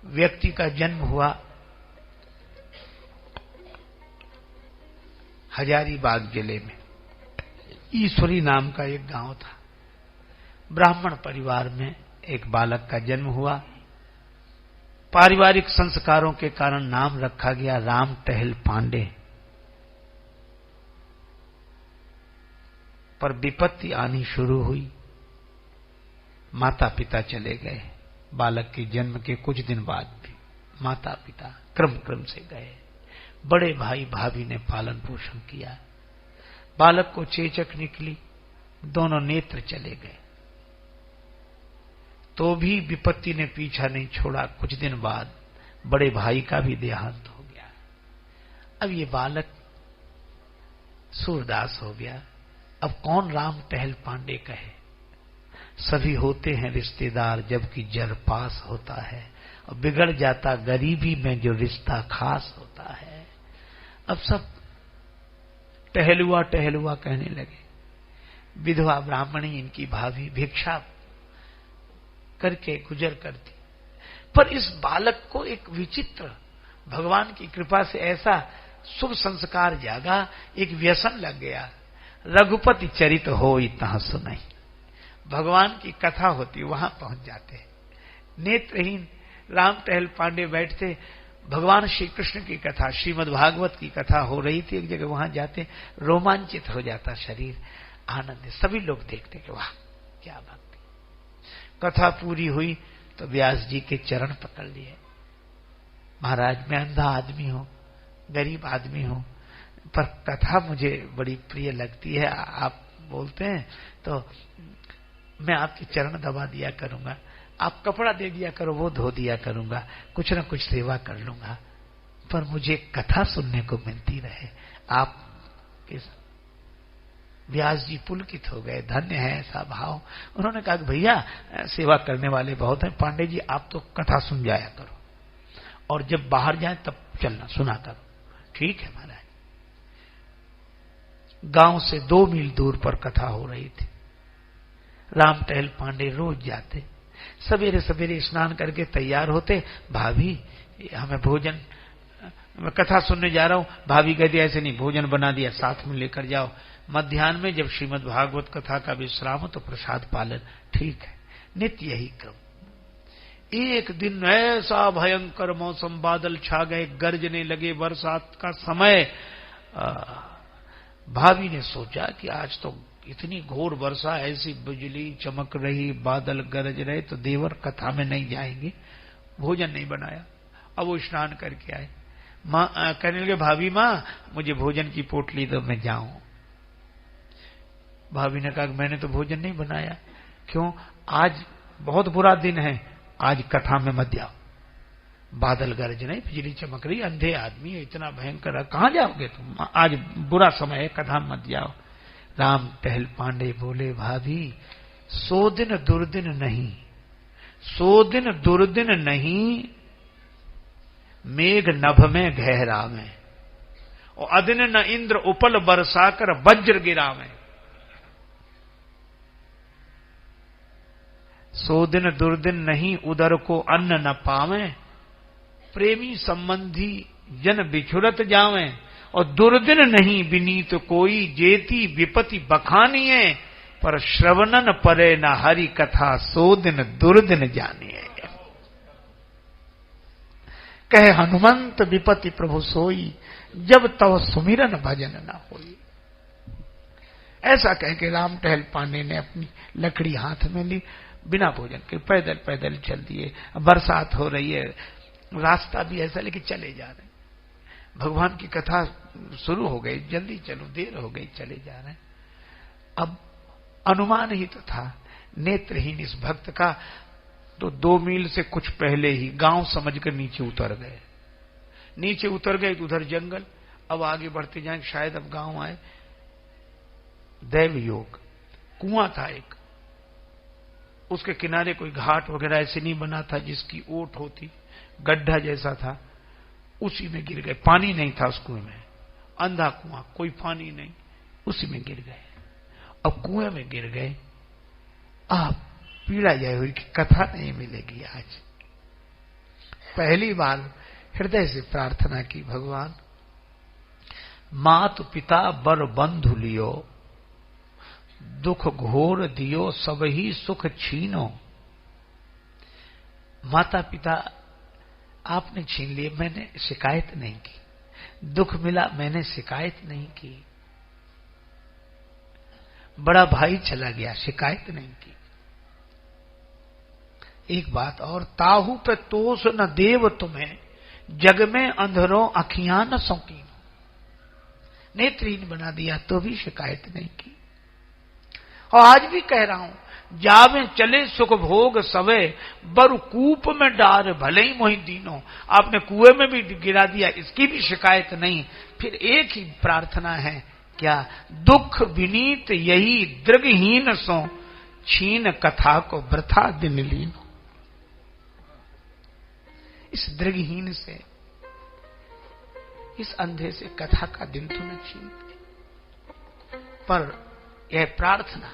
व्यक्ति का जन्म हुआ हजारीबाग जिले में। ईश्वरी नाम का एक गांव था। ब्राह्मण परिवार में एक बालक का जन्म हुआ। पारिवारिक संस्कारों के कारण नाम रखा गया राम टहल पांडे। पर विपत्ति आनी शुरू हुई। माता पिता चले गए। बालक के जन्म के कुछ दिन बाद भी माता पिता क्रम से गए। बड़े भाई भाभी ने पालन पोषण किया। बालक को चेचक निकली, दोनों नेत्र चले गए, तो भी विपत्ति ने पीछा नहीं छोड़ा। कुछ दिन बाद बड़े भाई का भी देहांत हो गया। अब ये बालक सूरदास हो गया। अब कौन राम टहल पांडे कहे? सभी होते हैं रिश्तेदार जबकि जर पास होता है, और बिगड़ जाता गरीबी में जो रिश्ता खास होता है। अब सब टहलुआ टहलुआ कहने लगे। विधवा ब्राह्मणी इनकी भाभी भिक्षा करके गुजर करती। पर इस बालक को एक विचित्र भगवान की कृपा से ऐसा शुभ संस्कार जागा, एक व्यसन लग गया। रघुपति चरित हो इतना सुनाई, भगवान की कथा होती वहां पहुंच जाते। नेत्रहीन राम टहल पांडे बैठते, भगवान श्री कृष्ण की कथा, श्रीमद् भागवत की कथा हो रही थी। एक जगह वहां जाते, रोमांचित हो जाता शरीर, आनंद। सभी लोग देखते कि वाह क्या भक्ति। कथा पूरी हुई तो व्यास जी के चरण पकड़ लिए। महाराज, मैं अंधा आदमी हूं, गरीब आदमी हूं, पर कथा मुझे बड़ी प्रिय लगती है। आप बोलते हैं तो मैं आपके चरण दबा दिया करूंगा, आप कपड़ा दे दिया करो वो धो दिया करूंगा, कुछ न कुछ सेवा कर लूंगा, पर मुझे कथा सुनने को मिलती रहे। आप व्यास जी पुलकित हो गए, धन्य है ऐसा भाव। उन्होंने कहा भैया सेवा करने वाले बहुत हैं, पांडे जी आप तो कथा सुन जाया करो, और जब बाहर जाए तब चलना सुना करो। ठीक है महाराज। गांव से 2 मील दूर पर कथा हो रही थी। राम टहल पांडे रोज जाते, सवेरे सवेरे स्नान करके तैयार होते। भाभी हमें भोजन, मैं कथा सुनने जा रहा हूं। भाभी कहती ऐसे नहीं, भोजन बना दिया साथ में लेकर जाओ। मध्याह्न में जब श्रीमद् भागवत कथा का विश्राम हो तो प्रसाद पालन। ठीक है, नित्य यही क्रम। एक दिन ऐसा भयंकर मौसम, बादल छा गए, गरजने लगे, बरसात का समय। भाभी ने सोचा कि आज तो इतनी घोर वर्षा, ऐसी बिजली चमक रही, बादल गरज रहे, तो देवर कथा में नहीं जाएंगे। भोजन नहीं बनाया। अब वो स्नान करके आए। माँ कहने लगे भाभी माँ मुझे भोजन की पोटली दो, मैं जाऊं। भाभी ने कहा मैंने तो भोजन नहीं बनाया। क्यों? आज बहुत बुरा दिन है, आज कथा में मत जाओ। बादल गरज नहीं, बिजली चमक रही, अंधे आदमी है, इतना भयंकर, कहां जाओगे तुम? आज बुरा समय है, कथा मत जाओ। राम टहल पांडे बोले भाभी 100 दिन दुर्दिन नहीं, 100 दिन दुर्दिन नहीं, मेघ नभ में गहरा में, और अदिन न इंद्र उपल बरसाकर वज्र गिरा में। 100 दिन दुर्दिन नहीं, उदर को अन्न न पावे, प्रेमी संबंधी जन बिछुरत जावे, और दुर्दिन नहीं विनीत कोई, जेती विपति बखानिए, पर श्रवणन परे न हरि कथा, 100 दिन दुर्दिन जानिए। कहे हनुमंत विपति प्रभु सोई, जब तव सुमिरन भजन न होई। ऐसा कह के राम टहल पांडे ने अपनी लकड़ी हाथ में ली, बिना भोजन के पैदल पैदल चल दिए। बरसात हो रही है, रास्ता भी ऐसा, लेकिन चले जा रहे हैं। भगवान की कथा शुरू हो गई, जल्दी चलो, देर हो गई, चले जा रहे हैं। अब अनुमान ही तो था नेत्रहीन इस भक्त का, तो 2 मील से कुछ पहले ही गांव समझकर नीचे उतर गए। नीचे उतर गए तो उधर जंगल, अब आगे बढ़ते जाएं, शायद अब गांव आए। दैव योग, कुआं था एक, उसके किनारे कोई घाट वगैरह ऐसे नहीं बना था जिसकी ओट होती, गड्ढा जैसा था, उसी में गिर गए। पानी नहीं था उस कुएं में, अंधा कुआं, कोई पानी नहीं, उसी में गिर गए। अब कुएं में गिर गए, आप पीड़ा यह हुई कि कथा नहीं मिलेगी आज। पहली बार हृदय से प्रार्थना की, भगवान मात पिता बर बंधु लियो, दुख घोर दियो सब ही सुख छीनो। माता पिता आपने छीन लिए, मैंने शिकायत नहीं की। दुख मिला, मैंने शिकायत नहीं की। बड़ा भाई चला गया, शिकायत नहीं की। एक बात और, ताहू पे तोष न देव तुम्हें, जग में अंधरों अखियां न सौंकी। नेत्रहीन बना दिया तो भी शिकायत नहीं की। और आज भी कह रहा हूं, जावे चले सुख भोग सवे, बर कूप में डार भले ही मोहि दीनो। आपने कुएं में भी गिरा दिया, इसकी भी शिकायत नहीं। फिर एक ही प्रार्थना है, क्या? दुख विनीत यही दृगहीन सो, छीन कथा को वृथा दिन लीनो। इस दृगहीन से, इस अंधे से कथा का दिन तुम्हें छीन। पर यह प्रार्थना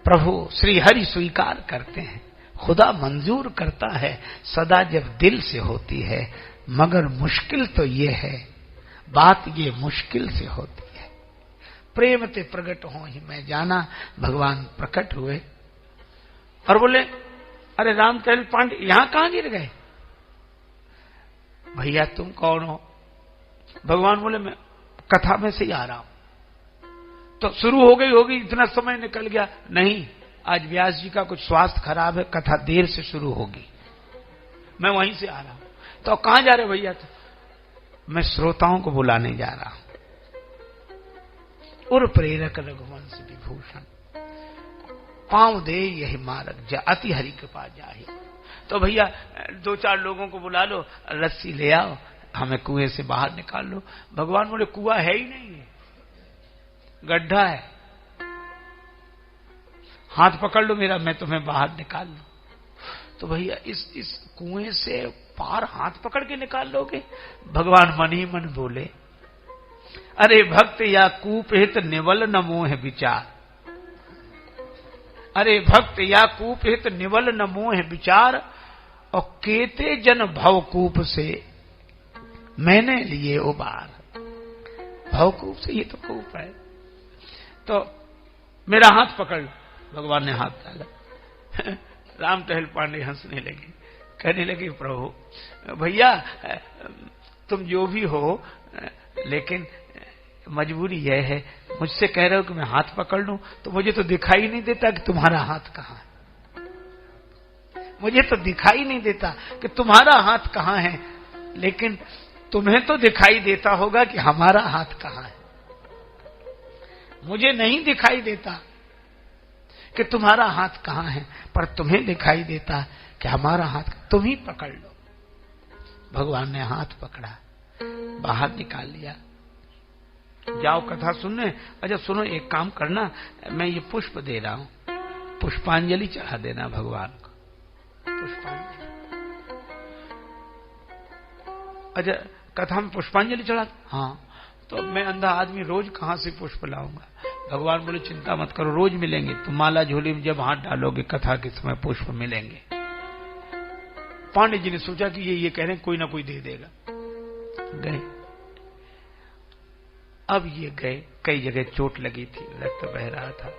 प्रभु श्री हरि स्वीकार करते हैं, खुदा मंजूर करता है सदा जब दिल से होती है। मगर मुश्किल तो ये है, बात ये मुश्किल से होती है। प्रेम ते प्रकट हो ही मैं जाना। भगवान प्रकट हुए और बोले, अरे रामचंद्र पांडे यहां कहां गिर गए? भैया तुम कौन हो? भगवान बोले, मैं कथा में से ही आ रहा हूं। तो शुरू हो गई होगी, इतना समय निकल गया। नहीं, आज व्यास जी का कुछ स्वास्थ्य खराब है, कथा देर से शुरू होगी, मैं वहीं से आ रहा हूं। तो कहां जा रहे भैया? तो मैं श्रोताओं को बुलाने जा रहा हूं। उर प्रेरक रघुवंश विभूषण, पांव दे यही मार्ग जा, अति हरि कृपा जाहि। तो भैया 2-4 लोगों को बुला लो, रस्सी ले आओ, हमें कुएं से बाहर निकाल लो। भगवान बोले, कुआं है ही नहीं है, गड्ढा है, हाथ पकड़ लो मेरा, मैं तुम्हें बाहर निकाल लूं। तो भैया इस कुएं से पार हाथ पकड़ के निकाल लोगे? भगवान मन ही मन बोले, अरे भक्त या कूप हित निवल न मोह विचार। अरे भक्त या कूप हित निवल न मोह विचार, और केते जन भवकूप से मैंने लिए उबार। भवकूप से, ये तो कूप है, तो मेरा हाथ पकड़ लो। भगवान ने हाथ डाला। राम टहल पांडे हंसने लगे, कहने लगे, प्रभु भैया तुम जो भी हो, लेकिन मजबूरी यह है, मुझसे कह रहे हो कि मैं हाथ पकड़ लूं, तो मुझे तो दिखाई नहीं देता कि तुम्हारा हाथ कहां है। मुझे तो दिखाई नहीं देता कि तुम्हारा हाथ कहां है, लेकिन तुम्हें तो दिखाई देता होगा कि हमारा हाथ कहां है। मुझे नहीं दिखाई देता कि तुम्हारा हाथ कहां है, पर तुम्हें दिखाई देता कि हमारा हाथ, तुम ही पकड़ लो। भगवान ने हाथ पकड़ा, बाहर निकाल लिया। जाओ कथा सुनने। अच्छा सुनो, एक काम करना, मैं ये पुष्प दे रहा हूं, पुष्पांजलि चढ़ा देना भगवान को। पुष्पांजलि, अच्छा कथा में पुष्पांजलि चढ़ा? हाँ। तो मैं अंधा आदमी रोज कहां से पुष्प लाऊंगा? भगवान बोले, चिंता मत करो, रोज मिलेंगे। तुम माला झोली में जब हाथ डालोगे, कथा के समय पुष्प मिलेंगे। पांडे जी ने सोचा कि ये कह रहे हैं, कोई ना कोई दे देगा। गए, अब ये गए, कई जगह चोट लगी थी, रक्त बह रहा था।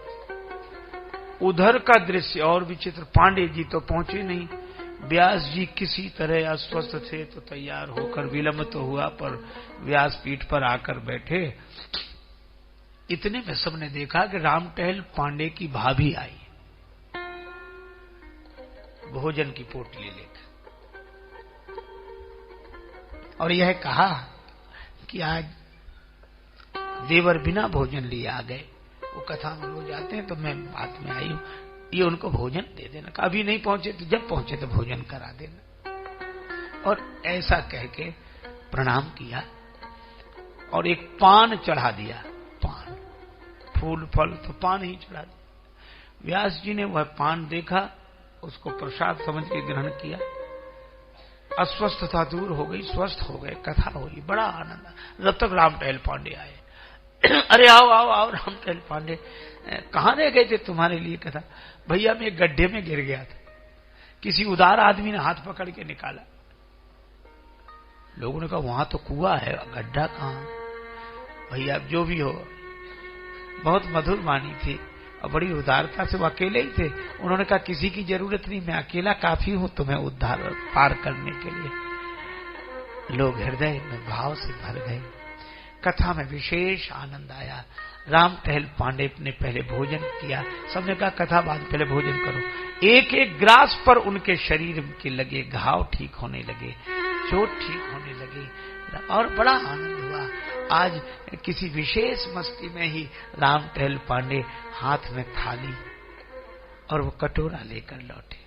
उधर का दृश्य और विचित्र। पांडे जी तो पहुंचे नहीं, व्यास जी किसी तरह अस्वस्थ थे, तो तैयार होकर, विलंब तो हुआ पर व्यास पीठ पर आकर बैठे। इतने में सबने देखा कि राम टहल पांडे की भाभी आई, भोजन की पोटली लेकर, और यह कहा कि आज देवर बिना भोजन लिए आ गए। वो कथा में रोज आते हैं, तो मैं बात में आई हूं, ये उनको भोजन दे देना। अभी नहीं पहुंचे तो जब पहुंचे तो भोजन करा देना। और ऐसा कह के प्रणाम किया और एक पान चढ़ा दिया। पान, फूल फल तो पान ही चढ़ा दिया। व्यास जी ने वह पान देखा, उसको प्रसाद समझ के ग्रहण किया। अस्वस्थता दूर हो गई, स्वस्थ हो गए, कथा हुई, बड़ा आनंद। जब तक राम टहल पांडे आए, अरे आओ आओ आओ राम टहल पांडे, कहां रह गए थे? तुम्हारे लिए कथा। भैया मैं एक गड्ढे में गिर गया था, किसी उदार आदमी ने हाथ पकड़ के निकाला। लोगों ने कहा वहां तो कुआं है, गड्ढा कहां? भैया अब जो भी हो, बहुत मधुर वाणी थी और बड़ी उदारता से वो अकेले ही थे। उन्होंने कहा किसी की जरूरत नहीं, मैं अकेला काफी हूं तुम्हें उद्धार पार करने के लिए। लोग हृदय में भाव से भर गए। कथा में विशेष आनंद आया। राम टहल पांडे ने पहले भोजन किया, सबने कहा कथा बाद पहले भोजन करो। एक एक ग्रास पर उनके शरीर के लगे घाव ठीक होने लगे, चोट ठीक होने लगी और बड़ा आनंद हुआ। आज किसी विशेष मस्ती में ही राम टहल पांडे हाथ में थाली और वो कटोरा लेकर लौटे।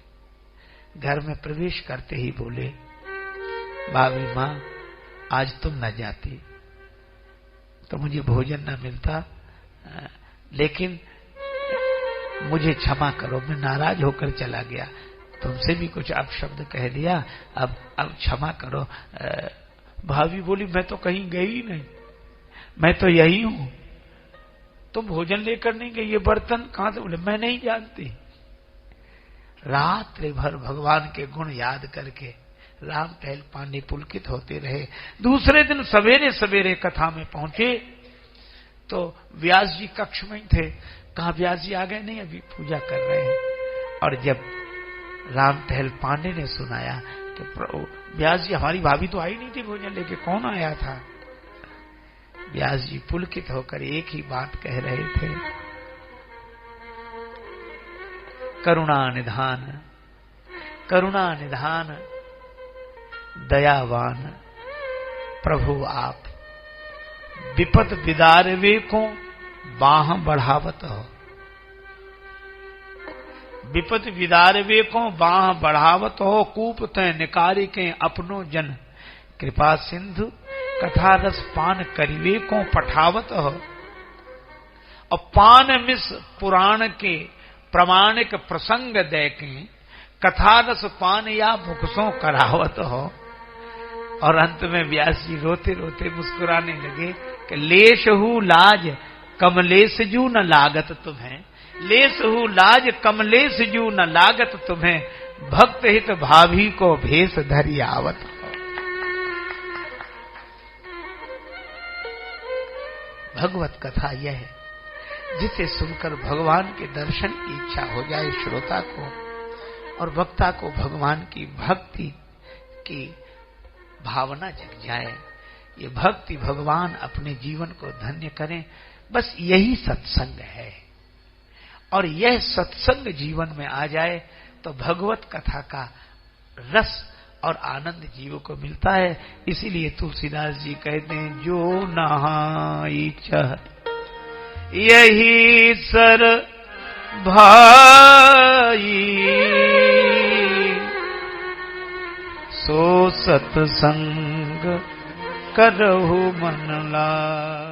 घर में प्रवेश करते ही बोले, भाभी माँ आज तुम न जाती तो मुझे भोजन न मिलता, लेकिन मुझे क्षमा करो, मैं नाराज होकर चला गया, तुमसे भी कुछ अपशब्द कह दिया, अब क्षमा करो। भाभी बोली मैं तो कहीं गई नहीं, मैं तो यही हूं, तुम भोजन लेकर नहीं गई, ये बर्तन कहां से? बोले मैं नहीं जानती। रात्रि भर भगवान के गुण याद करके राम टहल पांडे पुलकित होते रहे। दूसरे दिन सवेरे सवेरे कथा में पहुंचे तो व्यास जी कक्ष में ही थे। कहा व्यास जी आ गए? नहीं, अभी पूजा कर रहे हैं। और जब राम टहल पांडे ने सुनाया कि व्यास जी हमारी भाभी तो आई नहीं थी भोजन लेके, कौन आया था? व्यास जी पुलकित होकर एक ही बात कह रहे थे, करुणा निधान, करुणा निधान दयावान प्रभु आप, विपद विदारवे को बाह बढ़ावत हो। विपद विदारवे को बाह बढ़ावत हो, कूप तय निकारी के अपनो जन, कृपा सिंधु कथा रस पान करिवे को पठावत हो। और पान मिस पुराण के प्रमाणिक प्रसंग दे के कथा रस पान या मुखसों करावत हो। और अंत में व्यास जी रोते रोते मुस्कुराने लगे कि लेशहु लाज कमलेश जू न लागत तुम्हें, लेशहु लाज कमलेश जू न लागत तुम्हें, भक्त हित भाभी को भेष धरि आवत हो। भगवत कथा यह है जिसे सुनकर भगवान के दर्शन की इच्छा हो जाए श्रोता को, और वक्ता को भगवान की भक्ति की भावना जग जाए। ये भक्ति भगवान अपने जीवन को धन्य करें, बस यही सत्संग है। और यह सत्संग जीवन में आ जाए तो भगवत कथा का रस और आनंद जीव को मिलता है। इसीलिए तुलसीदास जी कहते हैं, जो नहाई चह यही सर भाई, सो सत्संग करहु मन लाय।